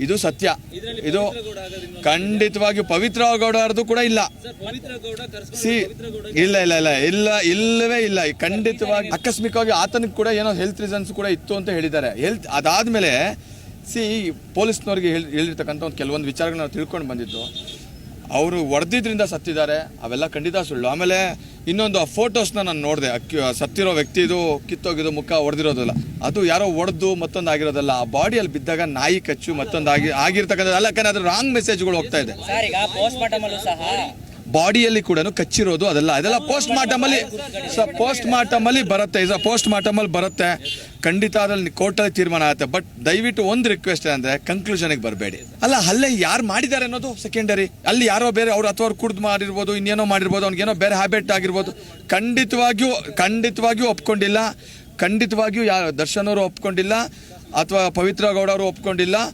ಇದು ಸತ್ಯ. ಇದು ಖಂಡಿತವಾಗಿಯೂ ಪವಿತ್ರ ಗೌಡ ಅವ್ರದ್ದು ಕೂಡ ಇಲ್ಲ. ಇಲ್ಲವೇ ಇಲ್ಲ. ಖಂಡಿತವಾಗಿ ಆಕಸ್ಮಿಕವಾಗಿ ಆತನಿಗೆ ಕೂಡ ಏನೋ ಹೆಲ್ತ್ ರೀಸನ್ಸ್ ಕೂಡ ಇತ್ತು ಅಂತ ಹೇಳಿದ್ದಾರೆ. ಅದಾದ್ಮೇಲೆ ಪೊಲೀಸ್ನವ್ರಿಗೆ ಹೇಳಿರ್ತಕ್ಕಂಥ ಒಂದು ಕೆಲವೊಂದು ವಿಚಾರಗಳನ್ನ ನಾವು ತಿಳ್ಕೊಂಡು ಬಂದಿದ್ದು, ಅವರು ಹೊಡೆದಿದ್ರಿಂದ ಸತ್ತಿದ್ದಾರೆ, ಅವೆಲ್ಲ ಖಂಡಿತ ಸುಳ್ಳು. ಆಮೇಲೆ ಇನ್ನೊಂದು ಆ ಫೋಟೋಸ್ನ ನಾನು ನೋಡಿದೆ, ಸತ್ತಿರೋ ವ್ಯಕ್ತಿದು ಕಿತ್ತೋಗಿದ್ದು ಮುಖ ಹೊಡೆದಿರೋದಲ್ಲ, ಅದು ಯಾರೋ ಹೊಡೆದು ಮತ್ತೊಂದು ಆಗಿರೋದಲ್ಲ. ಆ ಬಾಡಿಯಲ್ಲಿ ಬಿದ್ದಾಗ ನಾಯಿ ಕಚ್ಚು ಮತ್ತೊಂದು ಆಗಿರ್ತಕ್ಕಂಥದ್ದು ಅಲ್ಲ, ಯಾಕಂದ್ರೆ ಅದ್ರ ರಾಂಗ್ ಮೆಸೇಜ್ಗಳು ಹೋಗ್ತಾ ಇದೆ. ಬಾಡಿಯಲ್ಲಿ ಕೂಡ ಕಚ್ಚಿರೋದು ಅದೆಲ್ಲ ಪೋಸ್ಟ್ ಮಾರ್ಟಮ್ ಅಲ್ಲಿ ಬರುತ್ತೆ. ಖಂಡಿತ ಅದ್ರಲ್ಲಿ ಕೋರ್ಟಲ್ಲಿ ತೀರ್ಮಾನ ಆಗುತ್ತೆ. ಬಟ್ ದಯವಿಟ್ಟು ಒಂದು ರಿಕ್ವೆಸ್ಟ್ ಅಂದರೆ ಕನ್ಕ್ಲೂಷನ್ಗೆ ಬರಬೇಡಿ. ಅಲ್ಲ, ಹಲ್ಲೆ ಯಾರು ಮಾಡಿದ್ದಾರೆ ಅನ್ನೋದು ಸೆಕೆಂಡರಿ. ಅಲ್ಲಿ ಯಾರೋ ಬೇರೆ ಅವ್ರು ಅಥವಾ ಅವ್ರು ಕುಡ್ದು ಮಾಡಿರ್ಬೋದು, ಇನ್ನೇನೋ ಮಾಡಿರ್ಬೋದು, ಅವ್ನಿಗೇನೋ ಬೇರೆ ಹ್ಯಾಬಿಟ್ ಆಗಿರ್ಬೋದು. ಖಂಡಿತವಾಗಿಯೂ ಒಪ್ಕೊಂಡಿಲ್ಲ. ಖಂಡಿತವಾಗಿಯೂ ದರ್ಶನ್ ಅವರು ಒಪ್ಕೊಂಡಿಲ್ಲ ಅಥವಾ ಪವಿತ್ರ ಗೌಡ ಅವರು ಒಪ್ಕೊಂಡಿಲ್ಲ.